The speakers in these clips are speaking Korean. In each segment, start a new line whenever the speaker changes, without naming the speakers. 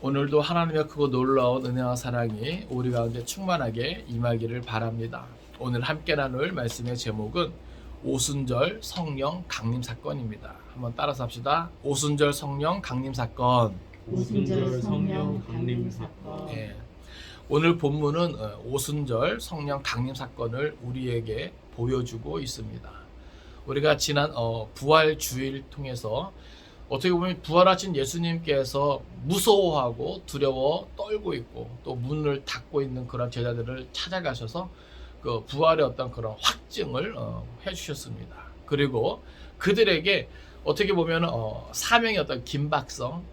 오늘도 하나님의 크고 놀라운 은혜와 사랑이 우리 가운데 충만하게 임하기를 바랍니다. 오늘 함께 나눌 말씀의 제목은 오순절 성령 강림 사건입니다. 한번 따라서 합시다. 오순절 성령 강림 사건.
오순절 성령 강림 사건.
예. 오늘 본문은 오순절 성령 강림 사건을 우리에게 보여주고 있습니다. 우리가 지난 부활 주일 통해서 어떻게 보면 부활하신 예수님께서 무서워하고 두려워 떨고 있고 또 문을 닫고 있는 그런 제자들을 찾아가셔서 그 부활의 어떤 그런 확증을 해주셨습니다. 그리고 그들에게 어떻게 보면 사명의 어떤 긴박성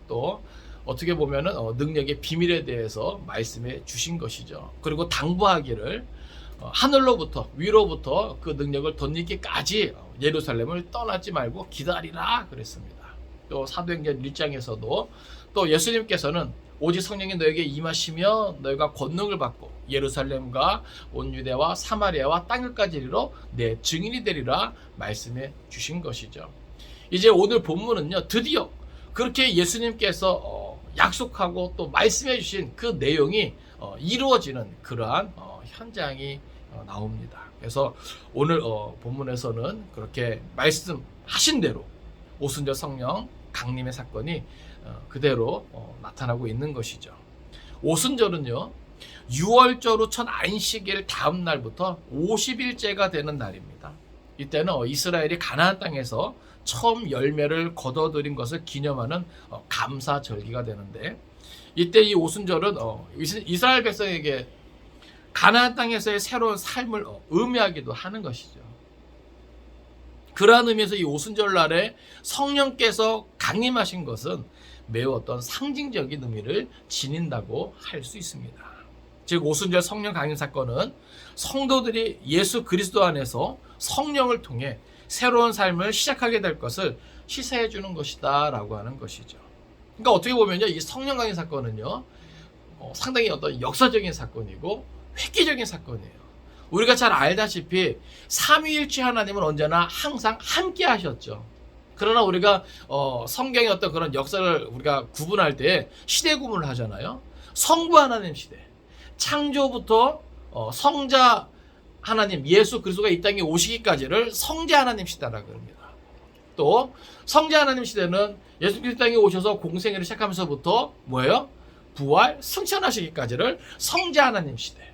또 어떻게 보면 능력의 비밀에 대해서 말씀해 주신 것이죠. 그리고 당부하기를 하늘로부터 위로부터 그 능력을 덧입기까지 예루살렘을 떠나지 말고 기다리라 그랬습니다. 또 사도행전 1장에서도 또 예수님께서는 오직 성령이 너에게 임하시며 너희가 권능을 받고 예루살렘과 온 유대와 사마리아와 땅끝까지 이르러 내 증인이 되리라 말씀해 주신 것이죠. 이제 오늘 본문은요, 드디어 그렇게 예수님께서 약속하고 또 말씀해 주신 그 내용이 이루어지는 그러한 현장이 나옵니다. 그래서 오늘 본문에서는 그렇게 말씀하신 대로 오순절 성령 강림의 사건이 그대로 나타나고 있는 것이죠. 오순절은요, 6월절 후 첫 안식일 다음 날부터 50일째가 되는 날입니다. 이때는 이스라엘이 가나안 땅에서 처음 열매를 거둬들인 것을 기념하는 감사절기가 되는데, 이때 이 오순절은 이스라엘 백성에게 가나안 땅에서의 새로운 삶을 의미하기도 하는 것이죠. 그러한 의미에서 이 오순절 날에 성령께서 강림하신 것은 매우 어떤 상징적인 의미를 지닌다고 할 수 있습니다. 즉 오순절 성령 강림 사건은 성도들이 예수 그리스도 안에서 성령을 통해 새로운 삶을 시작하게 될 것을 시사해 주는 것이다 라고 하는 것이죠. 그러니까 어떻게 보면요, 이 성령 강림 사건은요, 상당히 어떤 역사적인 사건이고 획기적인 사건이에요. 우리가 잘 알다시피 삼위일체 하나님은 언제나 항상 함께 하셨죠. 그러나 우리가 성경의 어떤 그런 역사를 우리가 구분할 때 시대 구분을 하잖아요. 성부 하나님 시대, 창조부터 성자 하나님 예수 그리스도가 이 땅에 오시기까지를 성자 하나님 시대라고 합니다. 또 성자 하나님 시대는 예수 그리스도 땅에 오셔서 공생애를 시작하면서부터 뭐예요? 부활 승천하시기까지를 성자 하나님 시대.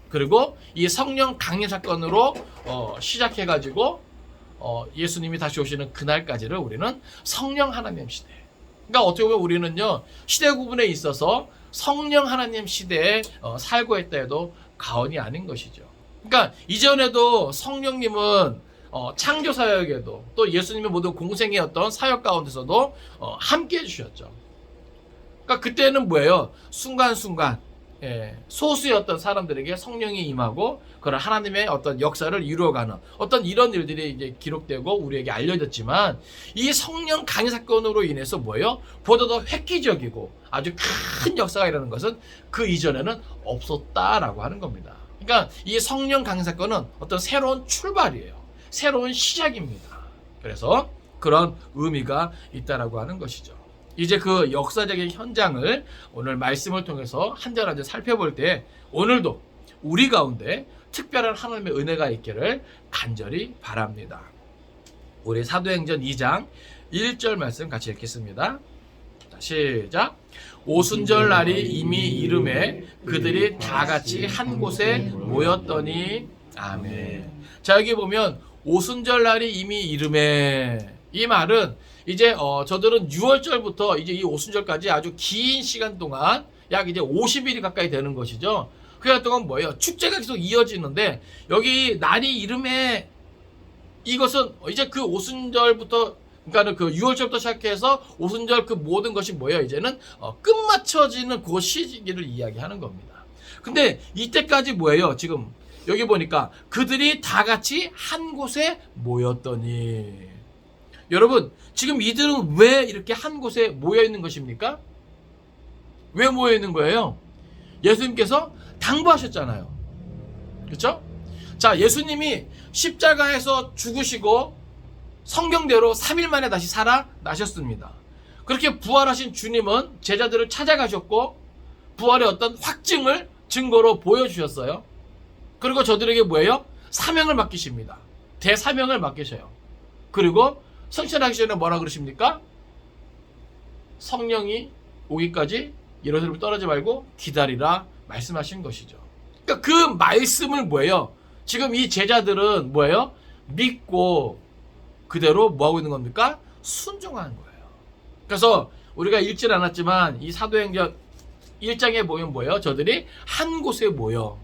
그리고 이 성령 강림 사건으로 시작해가지고 예수님이 다시 오시는 그날까지를 우리는 성령 하나님 시대. 그러니까 어떻게 보면 우리는요, 시대 구분에 있어서 성령 하나님 시대에 살고 있다 해도 과언이 아닌 것이죠. 그러니까 이전에도 성령님은 창조 사역에도 또 예수님의 모든 공생의 어떤 사역 가운데서도 함께 해주셨죠. 그러니까 그때는 뭐예요? 순간순간 소수의 어떤 사람들에게 성령이 임하고 그런 하나님의 어떤 역사를 이루어가는 어떤 이런 일들이 이제 기록되고 우리에게 알려졌지만, 이 성령 강림 사건으로 인해서 뭐예요? 보다 더 획기적이고 아주 큰 역사가 일어나는 것은 그 이전에는 없었다라고 하는 겁니다. 그러니까 이 성령 강림 사건은 어떤 새로운 출발이에요. 새로운 시작입니다. 그래서 그런 의미가 있다라고 하는 것이죠. 이제 그 역사적인 현장을 오늘 말씀을 통해서 한 절 한 절 살펴볼 때, 오늘도 우리 가운데 특별한 하나님의 은혜가 있기를 간절히 바랍니다. 우리 사도행전 2장 1절 말씀 같이 읽겠습니다. 자, 시작. 오순절 날이 이미 이름에 그들이 다 같이 한 곳에 모였더니. 아멘. 자, 여기 보면 오순절 날이 이미 이름에, 이 말은 이제 저들은 6월절부터 이제 이 오순절까지 아주 긴 시간 동안 약 이제 50일이 가까이 되는 것이죠. 그 시간 동안 뭐예요? 축제가 계속 이어지는데, 여기 날이 이름에, 이것은 이제 그 오순절부터, 그러니까 그 6월절부터 시작해서 오순절 그 모든 것이 뭐예요? 이제는 끝마쳐지는 그 시기를 이야기하는 겁니다. 근데 이때까지 뭐예요? 지금 여기 보니까 그들이 다 같이 한 곳에 모였더니, 여러분, 지금 이들은 왜 이렇게 한 곳에 모여 있는 것입니까? 왜 모여 있는 거예요? 예수님께서 당부하셨잖아요. 그렇죠? 자, 예수님이 십자가에서 죽으시고 성경대로 3일 만에 다시 살아나셨습니다. 그렇게 부활하신 주님은 제자들을 찾아가셨고 부활의 어떤 확증을 증거로 보여주셨어요. 그리고 저들에게 뭐예요? 사명을 맡기십니다. 대사명을 맡기셔요. 그리고 성천하기 전에 뭐라 그러십니까? 성령이 오기까지 예루살렘을 떠나지 말고 기다리라 말씀하신 것이죠. 그러니까 그 말씀을 뭐예요? 지금 이 제자들은 뭐예요? 믿고 그대로 뭐하고 있는 겁니까? 순종하는 거예요. 그래서 우리가 읽질 않았지만 이 사도행전 1장에 보면 뭐예요? 저들이 한 곳에 모여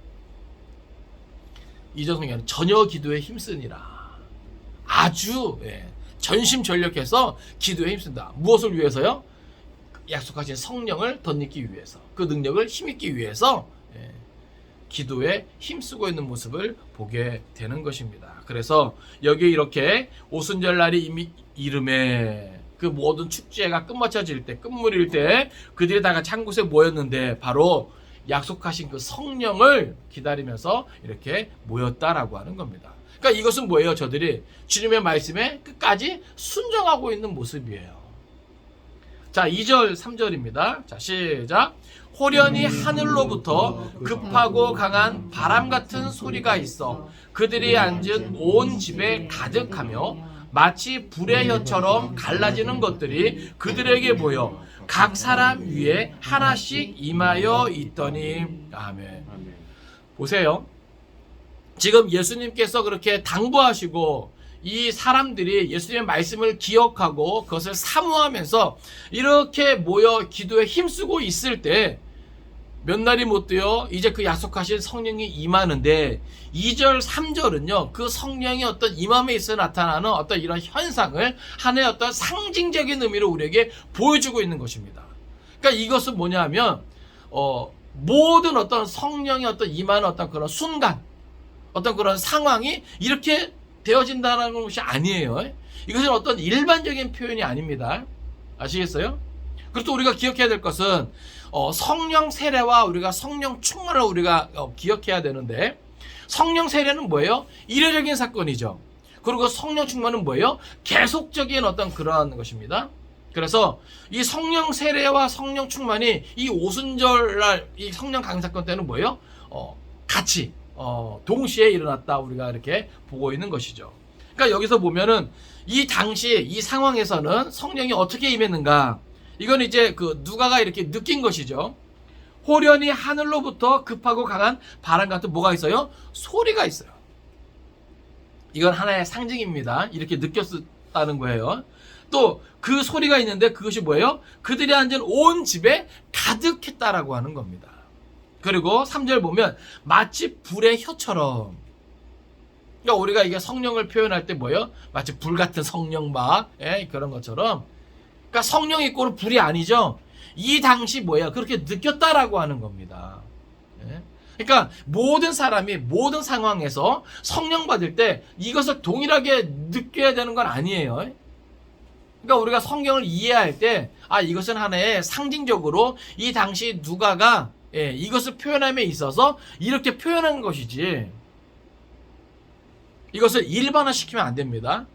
이전 성경은 전혀 기도에 힘쓰니라. 아주 전심전력해서 기도에 힘쓴다. 무엇을 위해서요? 약속하신 성령을 덧입기 위해서, 그 능력을 힘입기 위해서 기도에 힘쓰고 있는 모습을 보게 되는 것입니다. 그래서 여기 이렇게 오순절 날이 이미 이름에 그 모든 축제가 끝마쳐질 때, 끝물일 때 그들이 다 같이 한 곳에 모였는데 바로 약속하신 그 성령을 기다리면서 이렇게 모였다라고 하는 겁니다. 그러니까 이것은 뭐예요? 저들이 주님의 말씀에 끝까지 순종하고 있는 모습이에요. 자, 2절, 3절입니다. 자, 시작. 호련히 하늘로부터 급하고 강한 바람 같은 소리가 있어 그들이 앉은 온 집에 가득하며 마치 불의 혀처럼 갈라지는 것들이 그들에게 보여 각 사람 위에 하나씩 임하여 있더니. 아멘. 보세요. 지금 예수님께서 그렇게 당부하시고 이 사람들이 예수님의 말씀을 기억하고 그것을 사모하면서 이렇게 모여 기도에 힘쓰고 있을 때 몇 날이 못 되어 이제 그 약속하신 성령이 임하는데 2절 3절은요 그 성령의 어떤 임함에 있어 나타나는 어떤 이런 현상을 하나의 어떤 상징적인 의미로 우리에게 보여주고 있는 것입니다. 그러니까 이것은 뭐냐 하면 모든 어떤 성령의 어떤 임하는 어떤 그런 순간, 어떤 그런 상황이 이렇게 되어진다는 것이 아니에요. 이것은 어떤 일반적인 표현이 아닙니다. 아시겠어요? 그리고 또 우리가 기억해야 될 것은 성령 세례와 우리가 성령 충만을 우리가 기억해야 되는데, 성령 세례는 뭐예요? 이례적인 사건이죠. 그리고 성령 충만은 뭐예요? 계속적인 어떤 그러한 것입니다. 그래서 이 성령 세례와 성령 충만이 이 오순절날 이 성령 강림 사건 때는 뭐예요? 같이 동시에 일어났다 우리가 이렇게 보고 있는 것이죠. 그러니까 여기서 보면은 이 당시 이 상황에서는 성령이 어떻게 임했는가? 이건 이제 그 누가가 이렇게 느낀 것이죠. 호련히 하늘로부터 급하고 강한 바람 같은 뭐가 있어요? 소리가 있어요. 이건 하나의 상징입니다. 이렇게 느꼈다는 거예요. 또 그 소리가 있는데 그것이 뭐예요? 그들이 앉은 온 집에 가득했다라고 하는 겁니다. 그리고 3절 보면 마치 불의 혀처럼, 그러니까 우리가 이게 성령을 표현할 때 뭐예요? 마치 불 같은 성령막 그런 것처럼, 그러니까 성령이 있고는 불이 아니죠. 이 당시 뭐예요? 그렇게 느꼈다라고 하는 겁니다. 그러니까 모든 사람이 모든 상황에서 성령 받을 때 이것을 동일하게 느껴야 되는 건 아니에요. 그러니까 우리가 성경을 이해할 때 이것은 하나의 상징적으로 이 당시 누가가 이것을 표현함에 있어서 이렇게 표현한 것이지, 이것을 일반화시키면 안 됩니다.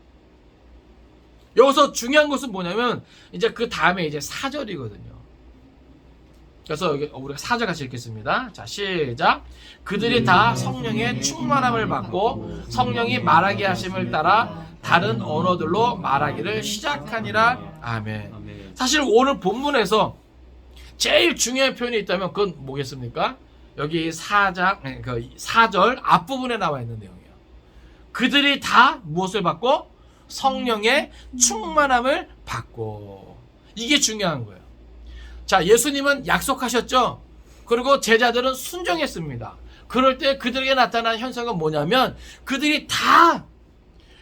여기서 중요한 것은 뭐냐면 이제 그 다음에 이제 4절이거든요. 그래서 여기 우리가 4절 같이 읽겠습니다. 자, 시작. 그들이 다 성령의 충만함을 받고 성령이 말하게 하심을 따라 다른 언어들로 말하기를 시작하니라. 아멘. 사실 오늘 본문에서 제일 중요한 표현이 있다면 그건 뭐겠습니까? 여기 4장, 그 4절 앞부분에 나와 있는 내용이에요. 그들이 다 무엇을 받고? 성령의 충만함을 받고. 이게 중요한 거예요. 자, 예수님은 약속하셨죠? 그리고 제자들은 순종했습니다. 그럴 때 그들에게 나타난 현상은 뭐냐면 그들이 다,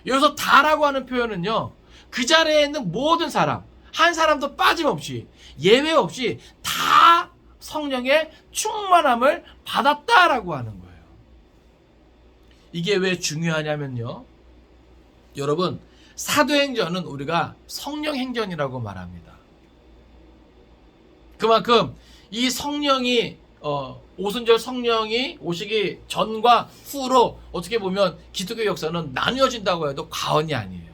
여기서 다라고 하는 표현은요, 그 자리에 있는 모든 사람, 한 사람도 빠짐없이, 예외 없이 다 성령의 충만함을 받았다라고 하는 거예요. 이게 왜 중요하냐면요, 여러분, 사도행전은 우리가 성령행전이라고 말합니다. 그만큼 이 성령이 오순절 성령이 오시기 전과 후로 어떻게 보면 기독교 역사는 나뉘어진다고 해도 과언이 아니에요.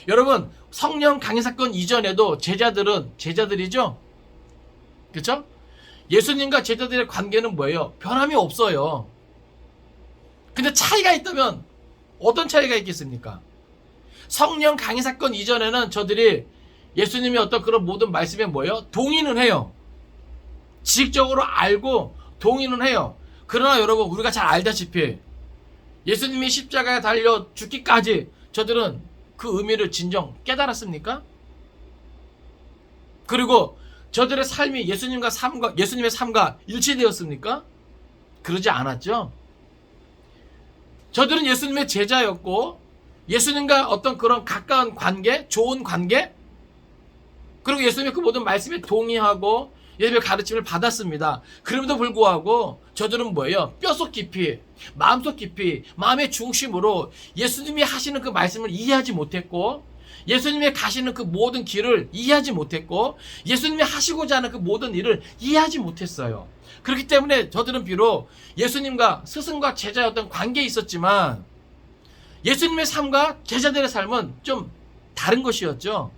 여러분, 성령 강림 사건 이전에도 제자들이죠? 그렇죠? 예수님과 제자들의 관계는 뭐예요? 변함이 없어요. 근데 차이가 있다면 어떤 차이가 있겠습니까? 성령 강림 사건 이전에는 저들이 예수님이 어떤 그런 모든 말씀에 뭐예요? 동의는 해요. 지식적으로 알고 동의는 해요. 그러나 여러분, 우리가 잘 알다시피 예수님이 십자가에 달려 죽기까지 저들은 그 의미를 진정 깨달았습니까? 그리고 저들의 삶이 예수님의 삶과 일치되었습니까? 그러지 않았죠. 저들은 예수님의 제자였고 예수님과 어떤 그런 가까운 관계, 좋은 관계, 그리고 예수님의 그 모든 말씀에 동의하고 예수님의 가르침을 받았습니다. 그럼에도 불구하고 저들은 뭐예요? 뼛속 깊이, 마음속 깊이, 마음의 중심으로 예수님이 하시는 그 말씀을 이해하지 못했고, 예수님이 가시는 그 모든 길을 이해하지 못했고, 예수님이 하시고자 하는 그 모든 일을 이해하지 못했어요. 그렇기 때문에 저들은 비록 예수님과 스승과 제자였던 관계에 있었지만 예수님의 삶과 제자들의 삶은 좀 다른 것이었죠.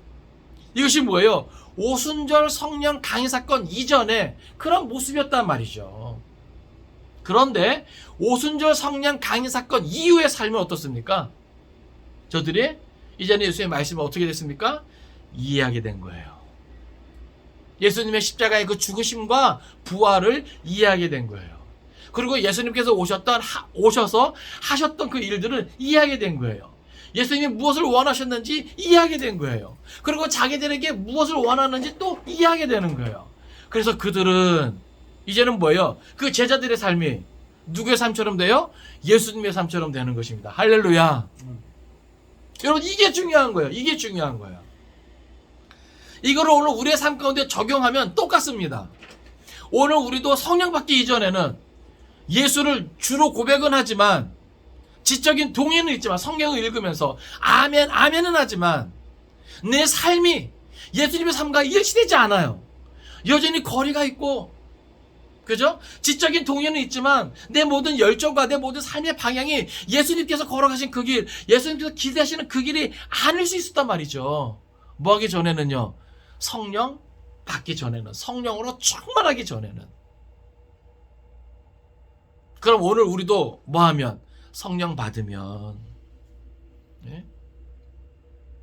이것이 뭐예요? 오순절 성령 강림 사건 이전에 그런 모습이었단 말이죠. 그런데 오순절 성령 강림 사건 이후의 삶은 어떻습니까? 저들이 이제는 예수님의 말씀을 어떻게 됐습니까? 이해하게 된 거예요. 예수님의 십자가의 그 죽으심과 부활을 이해하게 된 거예요. 그리고 예수님께서 오셔서 하셨던 그 일들을 이해하게 된 거예요. 예수님이 무엇을 원하셨는지 이해하게 된 거예요. 그리고 자기들에게 무엇을 원하는지 또 이해하게 되는 거예요. 그래서 그들은 이제는 뭐예요? 그 제자들의 삶이 누구의 삶처럼 돼요? 예수님의 삶처럼 되는 것입니다. 할렐루야. 여러분, 이게 중요한 거예요. 이게 중요한 거예요. 이거를 오늘 우리의 삶 가운데 적용하면 똑같습니다. 오늘 우리도 성령 받기 이전에는 예수를 주로 고백은 하지만, 지적인 동의는 있지만, 성경을 읽으면서 아멘, 아멘은 하지만 내 삶이 예수님의 삶과 일치되지 않아요. 여전히 거리가 있고, 그죠? 지적인 동의는 있지만 내 모든 열정과 내 모든 삶의 방향이 예수님께서 걸어가신 그 길, 예수님께서 기대하시는 그 길이 아닐 수 있었단 말이죠. 뭐 하기 전에는요? 성령 받기 전에는, 성령으로 충만하기 전에는. 그럼 오늘 우리도 뭐 하면? 성령 받으면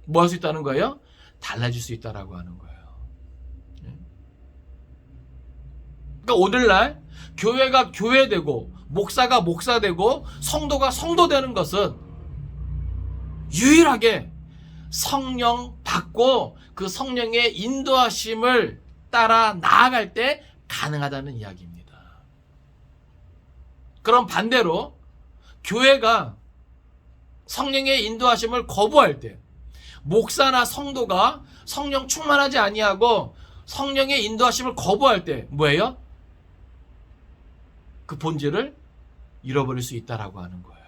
뭐 할 수 있다는 거예요? 달라질 수 있다라고 하는 거예요. 그러니까 오늘날 교회가 교회되고 목사가 목사되고 성도가 성도되는 것은 유일하게 성령 받고 그 성령의 인도하심을 따라 나아갈 때 가능하다는 이야기입니다. 그럼 반대로 교회가 성령의 인도하심을 거부할 때, 목사나 성도가 성령 충만하지 아니하고 성령의 인도하심을 거부할 때 뭐예요? 그 본질을 잃어버릴 수 있다라고 하는 거예요.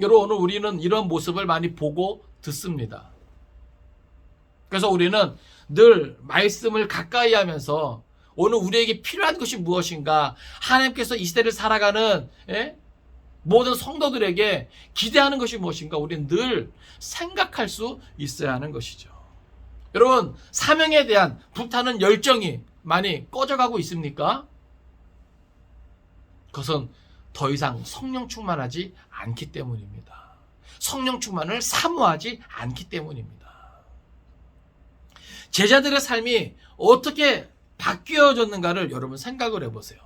여러분, 오늘 우리는 이런 모습을 많이 보고 듣습니다. 그래서 우리는 늘 말씀을 가까이 하면서 오늘 우리에게 필요한 것이 무엇인가, 하나님께서 이 시대를 살아가는 모든 성도들에게 기대하는 것이 무엇인가, 우리는 늘 생각할 수 있어야 하는 것이죠. 여러분, 사명에 대한 불타는 열정이 많이 꺼져가고 있습니까? 그것은 더 이상 성령 충만하지 않기 때문입니다. 성령 충만을 사모하지 않기 때문입니다. 제자들의 삶이 어떻게 바뀌어졌는가를 여러분 생각을 해보세요.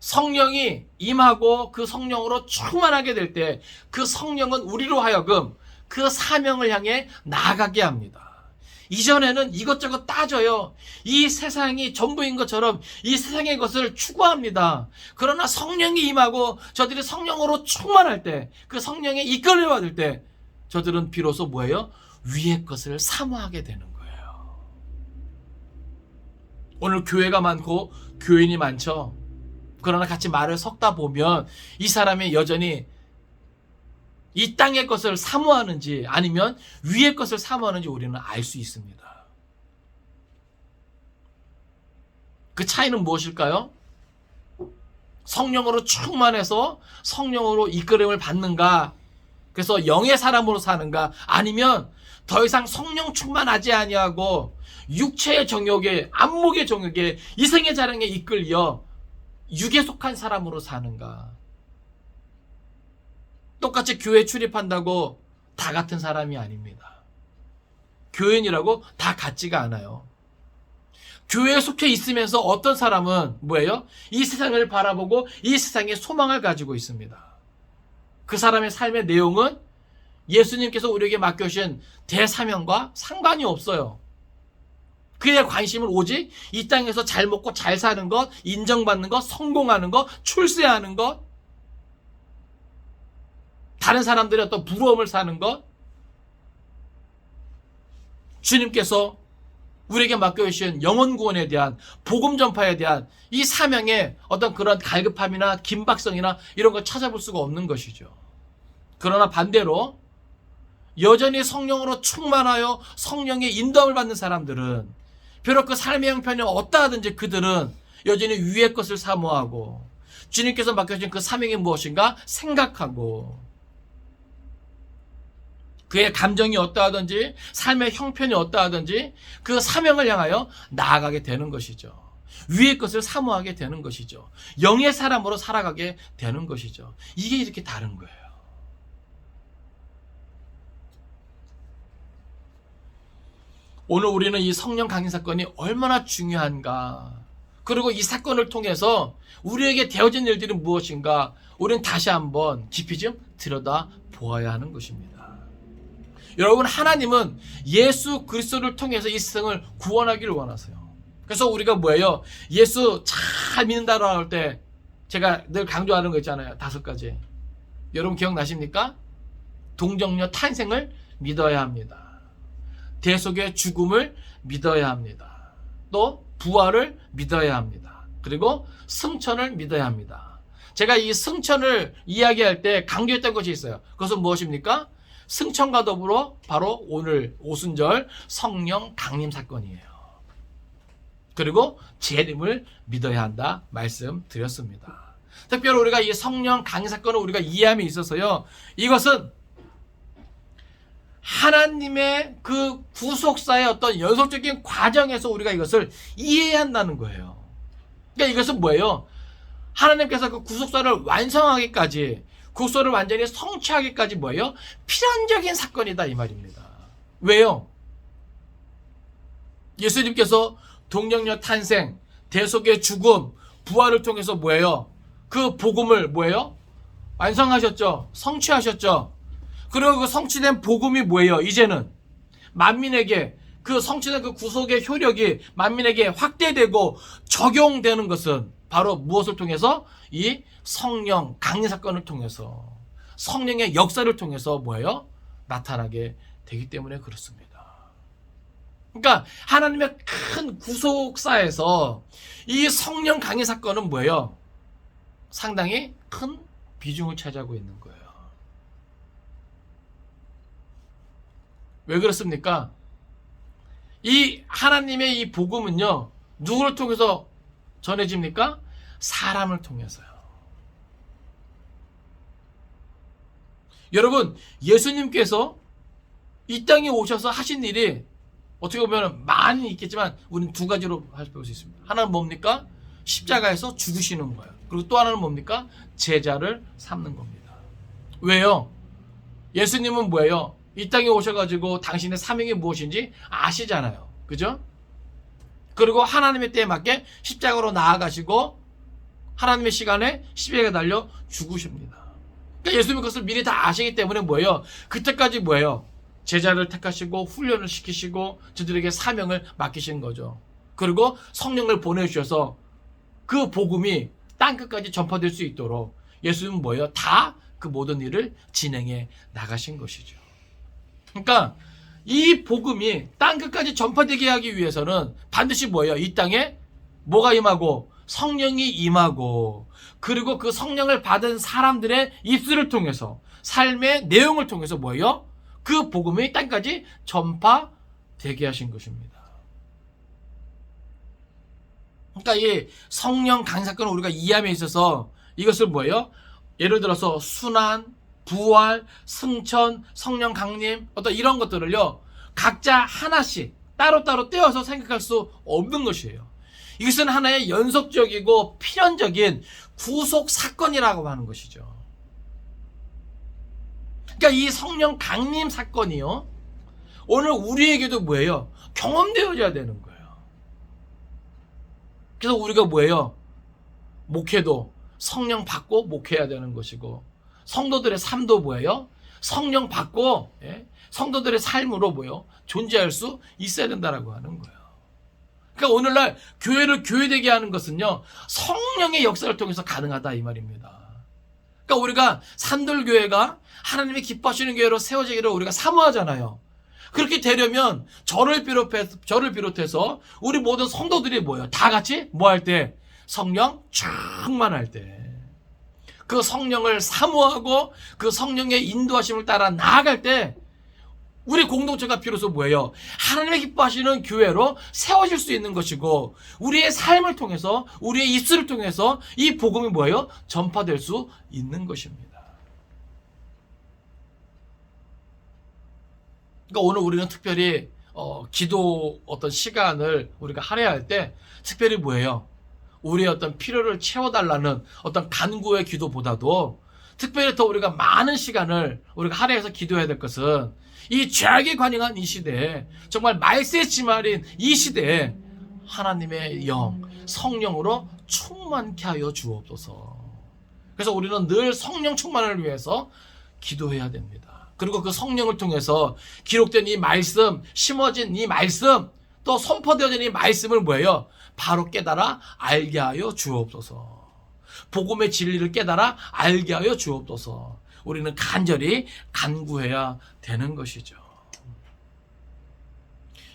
성령이 임하고 그 성령으로 충만하게 될 때 그 성령은 우리로 하여금 그 사명을 향해 나아가게 합니다. 이전에는 이것저것 따져요. 이 세상이 전부인 것처럼 이 세상의 것을 추구합니다. 그러나 성령이 임하고 저들이 성령으로 충만할 때, 그 성령의 이끌림을 받을 때 저들은 비로소 뭐예요? 위의 것을 사모하게 되는 거예요. 오늘 교회가 많고 교인이 많죠. 그러나 같이 말을 섞다 보면 이 사람이 여전히 이 땅의 것을 사모하는지 아니면 위의 것을 사모하는지 우리는 알 수 있습니다. 그 차이는 무엇일까요? 성령으로 충만해서 성령으로 이끌림을 받는가, 그래서 영의 사람으로 사는가, 아니면 더 이상 성령 충만하지 아니하고 육체의 정욕에, 안목의 정욕에, 이생의 자랑에 이끌려 육에 속한 사람으로 사는가. 똑같이 교회 출입한다고 다 같은 사람이 아닙니다. 교인이라고 다 같지가 않아요. 교회에 속해 있으면서 어떤 사람은 뭐예요? 이 세상을 바라보고 이 세상에 소망을 가지고 있습니다. 그 사람의 삶의 내용은 예수님께서 우리에게 맡겨주신 대사명과 상관이 없어요. 그의 관심은 오직 이 땅에서 잘 먹고 잘 사는 것, 인정받는 것, 성공하는 것, 출세하는 것, 다른 사람들의 어떤 부러움을 사는 것. 주님께서 우리에게 맡겨주신 영혼 구원에 대한, 복음 전파에 대한 이 사명의 어떤 그런 갈급함이나 긴박성이나 이런 걸 찾아볼 수가 없는 것이죠. 그러나 반대로 여전히 성령으로 충만하여 성령의 인도함을 받는 사람들은, 비록 그 삶의 형편이 어떠하든지 그들은 여전히 위의 것을 사모하고 주님께서 맡겨주신 그 사명이 무엇인가 생각하고, 그의 감정이 어떠하든지 삶의 형편이 어떠하든지 그 사명을 향하여 나아가게 되는 것이죠. 위의 것을 사모하게 되는 것이죠. 영의 사람으로 살아가게 되는 것이죠. 이게 이렇게 다른 거예요. 오늘 우리는 이 성령 강림 사건이 얼마나 중요한가, 그리고 이 사건을 통해서 우리에게 되어진 일들이 무엇인가, 우리는 다시 한번 깊이 좀 들여다 보아야 하는 것입니다. 여러분, 하나님은 예수 그리스도를 통해서 이 세상을 구원하기를 원하세요. 그래서 우리가 뭐예요? 예수 잘 믿는다고 할 때 제가 늘 강조하는 거 있잖아요. 5가지. 여러분 기억나십니까? 동정녀 탄생을 믿어야 합니다. 대속의 죽음을 믿어야 합니다. 또 부활을 믿어야 합니다. 그리고 승천을 믿어야 합니다. 제가 이 승천을 이야기할 때 강조했던 것이 있어요. 그것은 무엇입니까? 승천과 더불어 바로 오늘 오순절 성령 강림 사건이에요. 그리고 재림을 믿어야 한다 말씀드렸습니다. 특별히 우리가 이 성령 강림 사건을 우리가 이해함에 있어서요, 이것은 하나님의 그 구속사의 어떤 연속적인 과정에서 우리가 이것을 이해해야 한다는 거예요. 그러니까 이것은 뭐예요? 하나님께서 그 구속사를 완성하기까지, 구속사를 완전히 성취하기까지 뭐예요? 필연적인 사건이다 이 말입니다. 왜요? 예수님께서 동정녀 탄생, 대속의 죽음, 부활을 통해서 뭐예요? 그 복음을 뭐예요? 완성하셨죠. 성취하셨죠. 그리고 그 성취된 복음이 뭐예요? 이제는 만민에게, 그 성취된 그 구속의 효력이 만민에게 확대되고 적용되는 것은 바로 무엇을 통해서? 이 성령 강림 사건을 통해서, 성령의 역사를 통해서 뭐예요? 나타나게 되기 때문에 그렇습니다. 그러니까 하나님의 큰 구속사에서 이 성령 강림 사건은 뭐예요? 상당히 큰 비중을 차지하고 있는 거예요. 왜 그렇습니까? 이 하나님의 이 복음은요, 누구를 통해서 전해집니까? 사람을 통해서요. 여러분, 예수님께서 이 땅에 오셔서 하신 일이 어떻게 보면 많이 있겠지만 우리는 2가지로 볼 수 있습니다. 하나는 뭡니까? 십자가에서 죽으시는 거예요. 그리고 또 하나는 뭡니까? 제자를 삼는 겁니다. 왜요? 예수님은 뭐예요? 이 땅에 오셔가지고 당신의 사명이 무엇인지 아시잖아요. 그죠? 그리고 하나님의 때에 맞게 십자가로 나아가시고 하나님의 시간에 십자가에 달려 죽으십니다. 그러니까 예수님은 그것을 미리 다 아시기 때문에 뭐예요? 그때까지 뭐예요? 제자를 택하시고 훈련을 시키시고 저들에게 사명을 맡기신 거죠. 그리고 성령을 보내주셔서 그 복음이 땅끝까지 전파될 수 있도록 예수님은 뭐예요? 다 그 모든 일을 진행해 나가신 것이죠. 그러니까 이 복음이 땅끝까지 전파되게 하기 위해서는 반드시 뭐예요? 이 땅에 뭐가 임하고? 성령이 임하고, 그리고 그 성령을 받은 사람들의 입술을 통해서, 삶의 내용을 통해서 뭐예요? 그 복음이 땅까지 전파되게 하신 것입니다. 그러니까 이 성령 강림 사건을 우리가 이해함에 있어서 이것을 뭐예요? 예를 들어서 순환, 부활, 승천, 성령 강림, 어떤 이런 것들을요, 각자 하나씩 따로따로 떼어서 생각할 수 없는 것이에요. 이것은 하나의 연속적이고 필연적인 구속 사건이라고 하는 것이죠. 그러니까 이 성령 강림 사건이요, 오늘 우리에게도 뭐예요? 경험되어져야 되는 거예요. 그래서 우리가 뭐예요? 목회도 성령 받고 목회해야 되는 것이고, 성도들의 삶도 뭐예요? 성령 받고, 성도들의 삶으로 뭐예요? 존재할 수 있어야 된다라고 하는 거예요. 그러니까 오늘날 교회를 교회되게 하는 것은요, 성령의 역사를 통해서 가능하다 이 말입니다. 그러니까 우리가 산돌교회가 하나님이 기뻐하시는 교회로 세워지기를 우리가 사모하잖아요. 그렇게 되려면 저를 비롯해서 우리 모든 성도들이 뭐예요? 다 같이 뭐 할 때? 성령 충만할 때. 그 성령을 사모하고 그 성령의 인도하심을 따라 나아갈 때 우리 공동체가 비로소 뭐예요? 하나님의 기뻐하시는 교회로 세워질 수 있는 것이고, 우리의 삶을 통해서, 우리의 입술을 통해서 이 복음이 뭐예요? 전파될 수 있는 것입니다. 그러니까 오늘 우리는 특별히 기도 어떤 시간을 우리가 할애할 때 특별히 뭐예요? 우리의 어떤 필요를 채워달라는 어떤 간구의 기도보다도 특별히 더 우리가 많은 시간을 우리가 할애해서 기도해야 될 것은, 이 죄악에 관영한 이 시대에, 정말 말세의 지말인 이 시대에 하나님의 영, 성령으로 충만케 하여 주옵소서. 그래서 우리는 늘 성령 충만을 위해서 기도해야 됩니다. 그리고 그 성령을 통해서 기록된 이 말씀, 심어진 이 말씀, 또 선포되어진 이 말씀을 뭐예요? 바로 깨달아 알게 하여 주옵소서. 복음의 진리를 깨달아 알게 하여 주옵소서. 우리는 간절히 간구해야 되는 것이죠.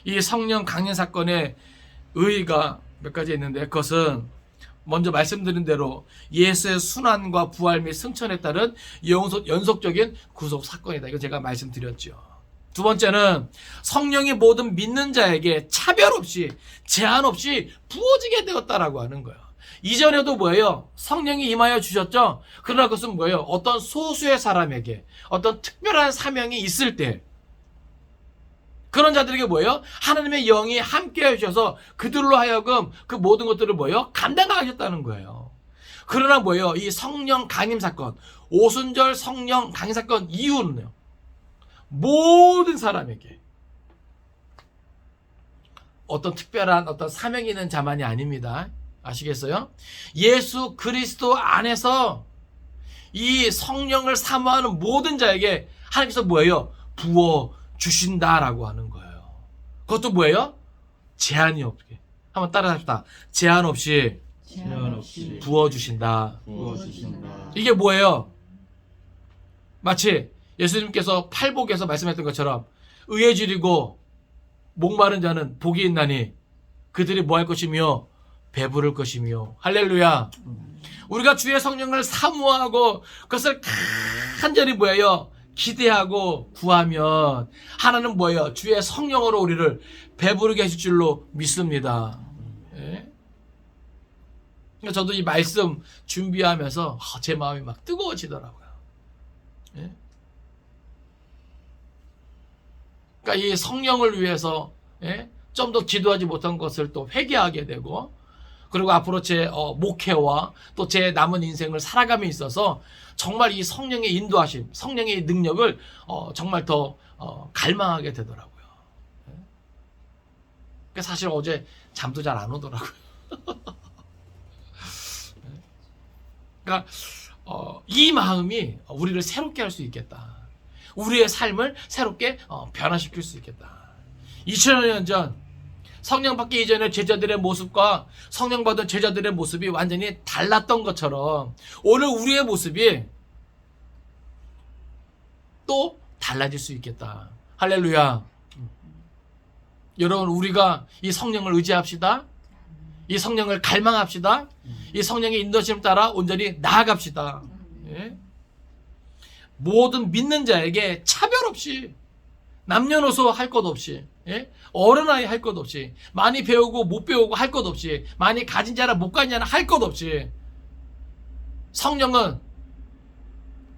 이 성령 강림 사건의 의의가 몇 가지 있는데, 그것은 먼저 말씀드린 대로 예수의 순환과 부활 및 승천에 따른 연속적인 구속 사건이다. 이거 제가 말씀드렸죠. 두 번째는 성령이 모든 믿는 자에게 차별 없이, 제한 없이 부어지게 되었다라고 하는 거예요. 이전에도 뭐예요? 성령이 임하여 주셨죠? 그러나 그것은 뭐예요? 어떤 소수의 사람에게 어떤 특별한 사명이 있을 때, 그런 자들에게 뭐예요? 하나님의 영이 함께 해주셔서 그들로 하여금 그 모든 것들을 뭐예요? 감당하게 하셨다는 거예요. 그러나 뭐예요? 이 성령 강림 사건, 오순절 성령 강림 사건 이후는요, 모든 사람에게 어떤 특별한 어떤 사명이 있는 자만이 아닙니다. 아시겠어요? 예수 그리스도 안에서 이 성령을 사모하는 모든 자에게 하나님께서 뭐예요? 부어 주신다라고 하는 거예요. 그것도 뭐예요? 제한이 없게. 한번 따라합시다. 제한 없이 부어 주신다. 이게 뭐예요? 마치 예수님께서 팔복에서 말씀했던 것처럼 의에 줄이고 목마른 자는 복이 있나니 그들이 뭐 할 것이며 배부를 것이며. 할렐루야. 우리가 주의 성령을 사모하고 그것을 간절히 뭐예요? 기대하고 구하면 하나님은 뭐예요? 주의 성령으로 우리를 배부르게 하실 줄로 믿습니다. 예? 그러니까 저도 이 말씀 준비하면서 제 마음이 막 뜨거워지더라고요. 예? 그러니까 이 성령을 위해서 좀 더 기도하지 못한 것을 또 회개하게 되고, 그리고 앞으로 제 목회와 또 제 남은 인생을 살아감에 있어서 정말 이 성령의 인도하심, 성령의 능력을 정말 더 갈망하게 되더라고요. 그러니까 사실 어제 잠도 잘 안 오더라고요. 그러니까 이 마음이 우리를 새롭게 할 수 있겠다. 우리의 삶을 새롭게 변화시킬 수 있겠다. 2000년 전 성령 받기 이전의 제자들의 모습과 성령 받은 제자들의 모습이 완전히 달랐던 것처럼 오늘 우리의 모습이 또 달라질 수 있겠다. 할렐루야. 여러분, 우리가 이 성령을 의지합시다. 이 성령을 갈망합시다. 이 성령의 인도심을 따라 온전히 나아갑시다. 예? 모든 믿는 자에게 차별 없이, 남녀노소 할 것 없이, 예? 어른아이 할 것 없이, 많이 배우고 못 배우고 할 것 없이, 많이 가진 자나 못 가진 자나 할 것 없이, 성령은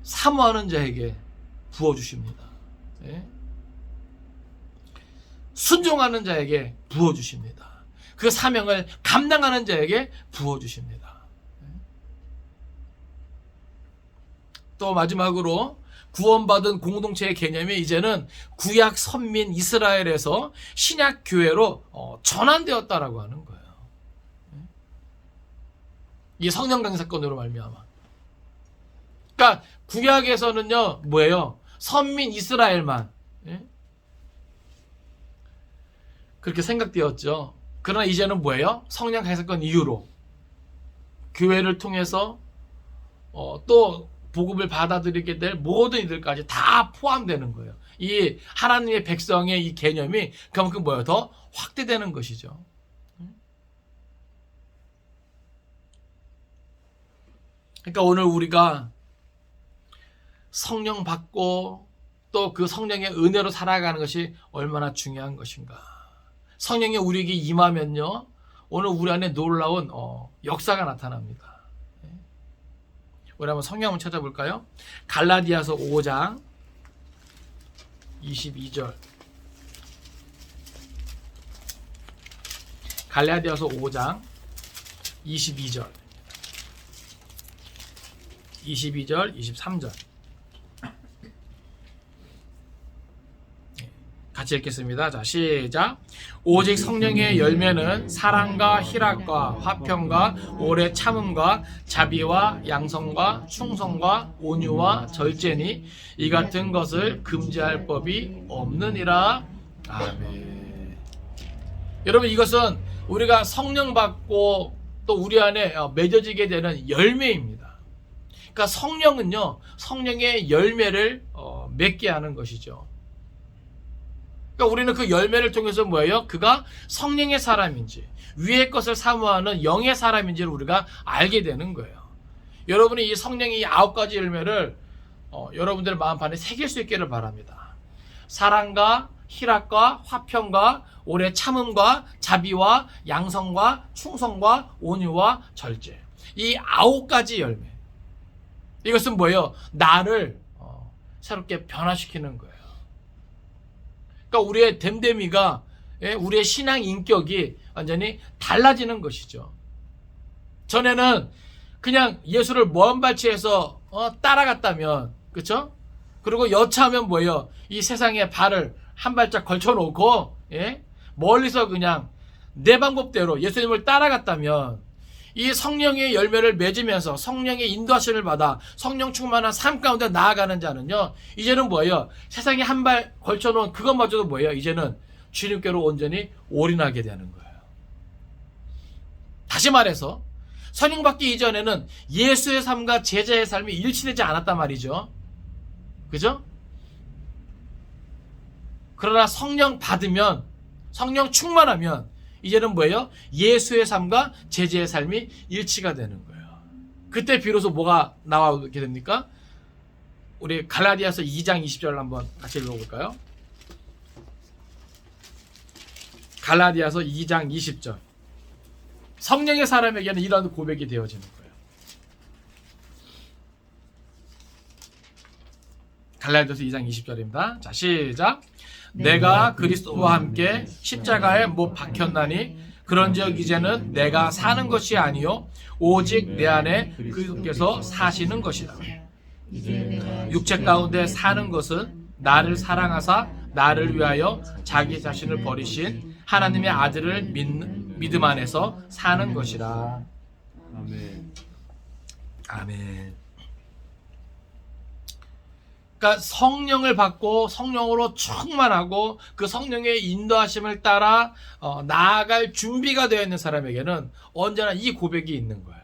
사모하는 자에게 부어주십니다. 예? 순종하는 자에게 부어주십니다. 그 사명을 감당하는 자에게 부어주십니다. 또 마지막으로 구원받은 공동체의 개념이 이제는 구약 선민 이스라엘에서 신약 교회로 전환되었다라고 하는 거예요. 이 성령 강림 사건으로 말미암아. 그러니까 구약에서는요 뭐예요? 선민 이스라엘만 그렇게 생각되었죠. 그러나 이제는 뭐예요? 성령 강림 사건 이후로 교회를 통해서 또 복음을 받아들이게 될 모든 이들까지 다 포함되는 거예요. 이 하나님의 백성의 이 개념이 그만큼 뭐예요? 더 확대되는 것이죠. 그러니까 오늘 우리가 성령 받고 또 그 성령의 은혜로 살아가는 것이 얼마나 중요한 것인가. 성령이 우리에게 임하면요 오늘 우리 안에 놀라운 역사가 나타납니다. 우리 한번 성경 한번 찾아볼까요? 갈라디아서 5장 22절. 갈라디아서 5장 22절 23절 같이 읽겠습니다. 자, 시작. 오직 성령의 열매는 사랑과 희락과 화평과 오래 참음과 자비와 양성과 충성과 온유와 절제니 이 같은 것을 금지할 법이 없느니라. 아멘. 여러분, 이것은 우리가 성령 받고 또 우리 안에 맺어지게 되는 열매입니다. 그러니까 성령은요, 성령의 열매를 맺게 하는 것이죠. 그러니까 우리는 그 열매를 통해서 뭐예요? 그가 성령의 사람인지 위의 것을 사모하는 영의 사람인지를 우리가 알게 되는 거예요. 여러분이 이 성령의 이 9가지 열매를 여러분들 마음판에 새길 수 있기를 바랍니다. 사랑과 희락과 화평과 오래 참음과 자비와 양성과 충성과 온유와 절제. 이 9가지 열매. 이것은 뭐예요? 나를 새롭게 변화시키는 거예요. 그러니까 우리의 됨됨이가, 우리의 신앙 인격이 완전히 달라지는 것이죠. 전에는 그냥 예수를 먼발치해서 따라갔다면, 그렇죠? 그리고 여차하면 뭐예요? 이 세상에 발을 한 발짝 걸쳐놓고 멀리서 그냥 내 방법대로 예수님을 따라갔다면 이 성령의 열매를 맺으면서 성령의 인도하심을 받아 성령 충만한 삶 가운데 나아가는 자는요, 이제는 뭐예요? 세상에 한 발 걸쳐놓은 그것마저도 뭐예요? 이제는 주님께로 온전히 올인하게 되는 거예요. 다시 말해서 성령 받기 이전에는 예수의 삶과 제자의 삶이 일치되지 않았단 말이죠. 그죠? 그러나 성령 받으면, 성령 충만하면 이제는 뭐예요? 예수의 삶과 제자의 삶이 일치가 되는 거예요. 그때 비로소 뭐가 나오게 됩니까? 우리 갈라디아서 2장 20절을 한번 같이 읽어볼까요? 갈라디아서 2장 20절. 성령의 사람에게는 이런 고백이 되어지는 거예요. 갈라디아서 2장 20절입니다. 자, 시작. 내가 그리스도와 함께 십자가에 못 박혔나니 그런즉 이제는 내가 사는 것이 아니요 오직 내 안에 그리스도께서 사시는 것이다. 육체 가운데 사는 것은 나를 사랑하사 나를 위하여 자기 자신을 버리신 하나님의 아들을 믿음 안에서 사는 것이라.
아멘.
아멘. 그러니까 성령을 받고 성령으로 충만하고 그 성령의 인도하심을 따라 나아갈 준비가 되어 있는 사람에게는 언제나 이 고백이 있는 거예요.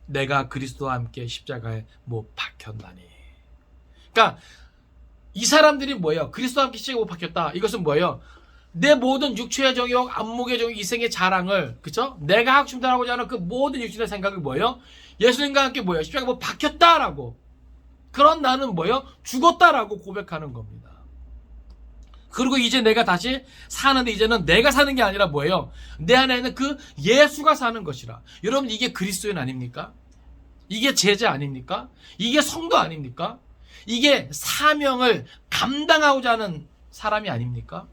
내가 그리스도와 함께 십자가에 못 박혔나니. 그러니까 이 사람들이 뭐예요? 그리스도와 함께 십자가에 못 박혔다. 이것은 뭐예요? 내 모든 육체의 정욕, 안목의 정욕, 이생의 자랑을, 그쵸? 내가 하고 싶다라고 하는 그 모든 육신의 생각이 뭐예요? 예수님과 함께 뭐예요? 십자가에 못 박혔다라고. 그런 나는 뭐예요? 죽었다라고 고백하는 겁니다. 그리고 이제 내가 다시 사는데 이제는 내가 사는 게 아니라 뭐예요? 내 안에는 그 예수가 사는 것이라. 여러분, 이게 그리스도인 아닙니까? 이게 제자 아닙니까? 이게 성도 아닙니까? 이게 사명을 감당하고자 하는 사람이 아닙니까?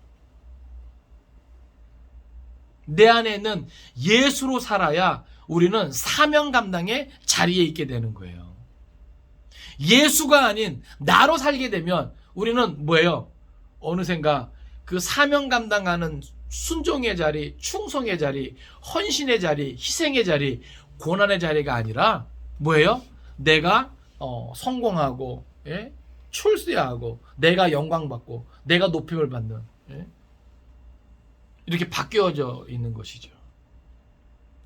내 안에 있는 예수로 살아야 우리는 사명 감당의 자리에 있게 되는 거예요. 예수가 아닌 나로 살게 되면 우리는 뭐예요? 어느샌가 그 사명 감당하는 순종의 자리, 충성의 자리, 헌신의 자리, 희생의 자리, 고난의 자리가 아니라 뭐예요? 내가 성공하고, 예? 출세하고, 내가 영광받고, 내가 높임을 받는, 예? 이렇게 바뀌어져 있는 것이죠.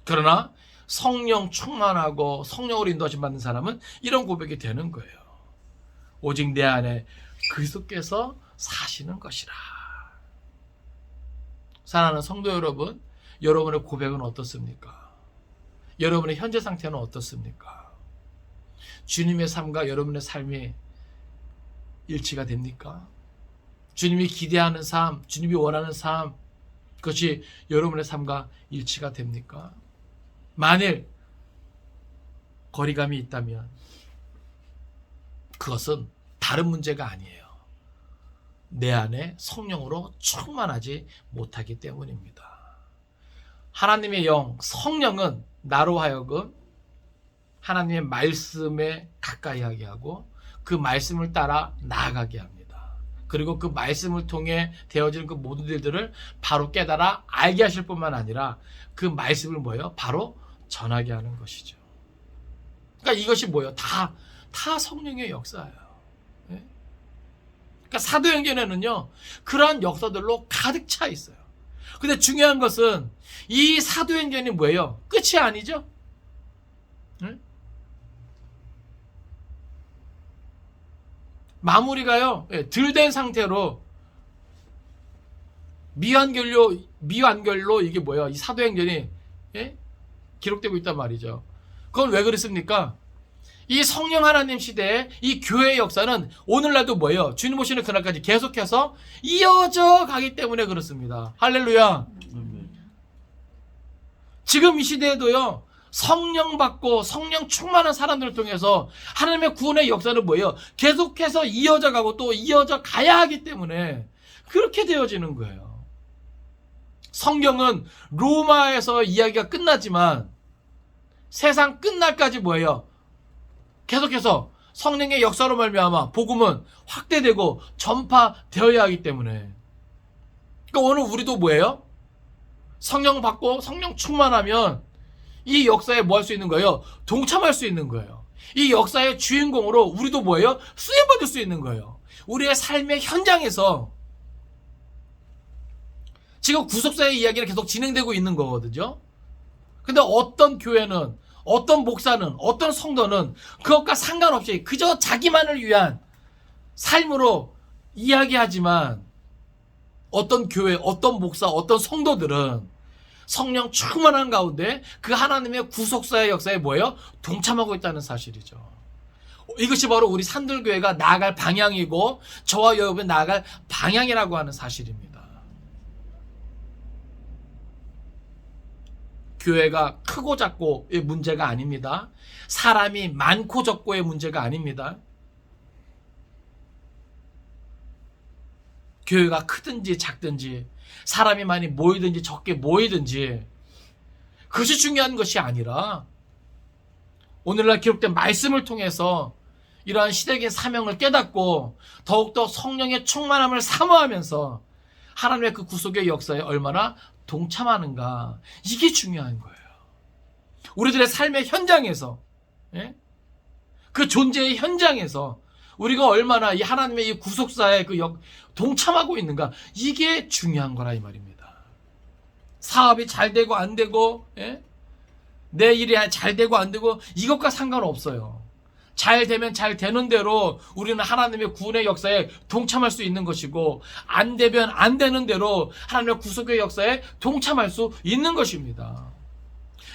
그러나 성령 충만하고 성령으로 인도하심 받는 사람은 이런 고백이 되는 거예요. 오직 내 안에 그리스도께서 사시는 것이라. 사랑하는 성도 여러분, 여러분의 고백은 어떻습니까? 여러분의 현재 상태는 어떻습니까? 주님의 삶과 여러분의 삶이 일치가 됩니까? 주님이 기대하는 삶, 주님이 원하는 삶, 그것이 여러분의 삶과 일치가 됩니까? 만일 거리감이 있다면 그것은 다른 문제가 아니에요. 내 안에 성령으로 충만하지 못하기 때문입니다. 하나님의 영, 성령은 나로 하여금 하나님의 말씀에 가까이 하게 하고 그 말씀을 따라 나아가게 합니다. 그리고 그 말씀을 통해 되어지는 그 모든 일들을 바로 깨달아 알게 하실 뿐만 아니라 그 말씀을 뭐예요? 바로 전하게 하는 것이죠. 그러니까 이것이 뭐예요? 다 성령의 역사예요. 네? 그러니까 사도행전에는요, 그러한 역사들로 가득 차 있어요. 근데 중요한 것은 이 사도행전이 뭐예요? 끝이 아니죠? 네? 마무리가요, 덜 된 상태로 미완결로 이게 뭐예요? 이 사도행전이 기록되고 있단 말이죠. 그건 왜 그랬습니까? 이 성령 하나님 시대에 이 교회의 역사는 오늘날도 뭐예요? 주님 오시는 그날까지 계속해서 이어져 가기 때문에 그렇습니다. 할렐루야. 지금 이 시대에도요, 성령 받고 성령 충만한 사람들을 통해서 하나님의 구원의 역사는 뭐예요? 계속해서 이어져 가고 또 이어져 가야 하기 때문에 그렇게 되어지는 거예요. 성경은 로마에서 이야기가 끝나지만 세상 끝날까지 뭐예요? 계속해서 성령의 역사로 말미암아 복음은 확대되고 전파되어야 하기 때문에, 그러니까 오늘 우리도 뭐예요? 성령 받고 성령 충만하면 이 역사에 뭐 할 수 있는 거예요? 동참할 수 있는 거예요. 이 역사의 주인공으로 우리도 뭐예요? 쓰임받을 수 있는 거예요. 우리의 삶의 현장에서 지금 구속사의 이야기가 계속 진행되고 있는 거거든요. 근데 어떤 교회는, 어떤 목사는, 어떤 성도는 그것과 상관없이 그저 자기만을 위한 삶으로 이야기하지만, 어떤 교회, 어떤 목사, 어떤 성도들은 성령 충만한 가운데 그 하나님의 구속사의 역사에 뭐예요? 동참하고 있다는 사실이죠. 이것이 바로 우리 산들교회가 나아갈 방향이고 저와 여러분이 나아갈 방향이라고 하는 사실입니다. 교회가 크고 작고의 문제가 아닙니다. 사람이 많고 적고의 문제가 아닙니다. 교회가 크든지 작든지, 사람이 많이 모이든지 적게 모이든지, 그것이 중요한 것이 아니라 오늘날 기록된 말씀을 통해서 이러한 시대적인 사명을 깨닫고 더욱더 성령의 충만함을 사모하면서 하나님의 그 구속의 역사에 얼마나 동참하는가, 이게 중요한 거예요. 우리들의 삶의 현장에서, 그 존재의 현장에서 우리가 얼마나 이 하나님의 이 구속사에 동참하고 있는가, 이게 중요한 거라 이 말입니다. 사업이 잘 되고 안 되고, 내 일이 잘 되고 안 되고, 이것과 상관없어요. 잘 되면 잘 되는 대로 우리는 하나님의 구원의 역사에 동참할 수 있는 것이고, 안 되면 안 되는 대로 하나님의 구속의 역사에 동참할 수 있는 것입니다.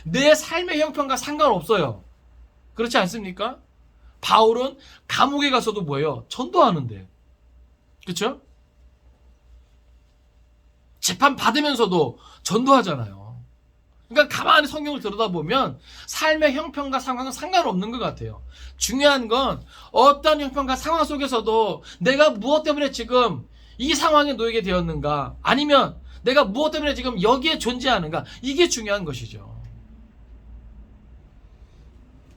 내 삶의 형편과 상관없어요. 그렇지 않습니까? 바울은 감옥에 가서도 뭐예요? 전도하는데, 그렇죠? 재판 받으면서도 전도하잖아요. 그러니까 가만히 성경을 들여다보면 삶의 형편과 상황은 상관없는 것 같아요. 중요한 건 어떤 형편과 상황 속에서도 내가 무엇 때문에 지금 이 상황에 놓이게 되었는가, 아니면 내가 무엇 때문에 지금 여기에 존재하는가, 이게 중요한 것이죠.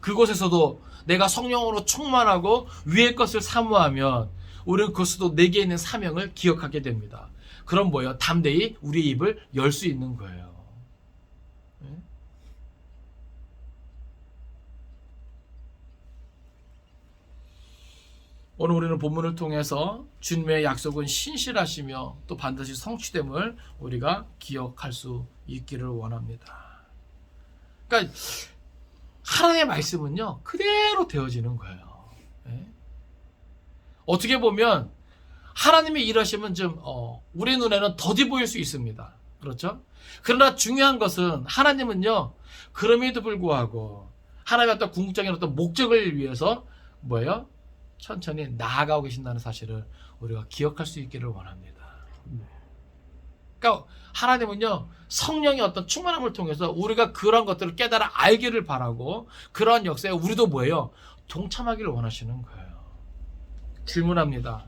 그곳에서도 내가 성령으로 충만하고 위의 것을 사모하면 우리는 그것도 내게 있는 사명을 기억하게 됩니다. 그럼 뭐예요? 담대히 우리의 입을 열 수 있는 거예요. 오늘 우리는 본문을 통해서 주님의 약속은 신실하시며 또 반드시 성취됨을 우리가 기억할 수 있기를 원합니다. 그러니까 하나님의 말씀은요, 그대로 되어지는 거예요. 어떻게 보면 하나님의 일하시면 좀 우리 눈에는 더디 보일 수 있습니다. 그렇죠? 그러나 중요한 것은 하나님은요, 그럼에도 불구하고 하나님의 어떤 궁극적인 어떤 목적을 위해서 뭐예요? 천천히 나아가고 계신다는 사실을 우리가 기억할 수 있기를 원합니다. 그러니까 하나님은요, 성령의 어떤 충만함을 통해서 우리가 그런 것들을 깨달아 알기를 바라고, 그러한 역사에 우리도 뭐예요? 동참하기를 원하시는 거예요. 질문합니다.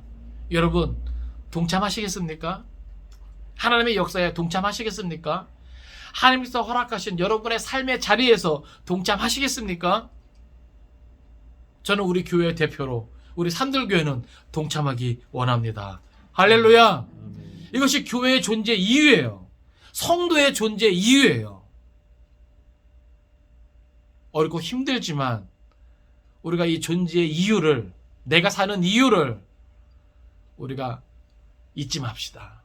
여러분, 동참하시겠습니까? 하나님의 역사에 동참하시겠습니까? 하나님께서 허락하신 여러분의 삶의 자리에서 동참하시겠습니까? 저는 우리 교회 대표로 우리 산들교회는 동참하기 원합니다. 할렐루야. 이것이 교회의 존재 이유예요. 성도의 존재 이유예요. 어렵고 힘들지만 우리가 이 존재의 이유를, 내가 사는 이유를 우리가 잊지 맙시다.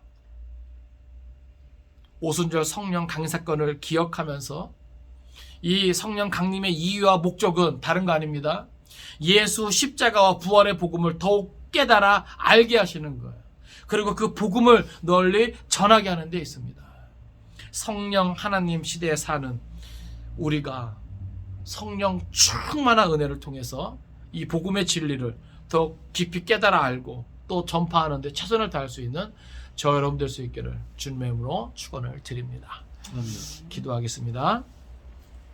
오순절 성령 강림 사건을 기억하면서 이 성령 강림의 이유와 목적은 다른 거 아닙니다. 예수 십자가와 부활의 복음을 더욱 깨달아 알게 하시는 거예요. 그리고 그 복음을 널리 전하게 하는 데 있습니다. 성령 하나님 시대에 사는 우리가 성령 충만한 은혜를 통해서 이 복음의 진리를 더 깊이 깨달아 알고 또 전파하는 데 최선을 다할 수 있는 저 여러분 될 수 있기를 주님의 이름으로 축원을 드립니다.
아멘.
기도하겠습니다.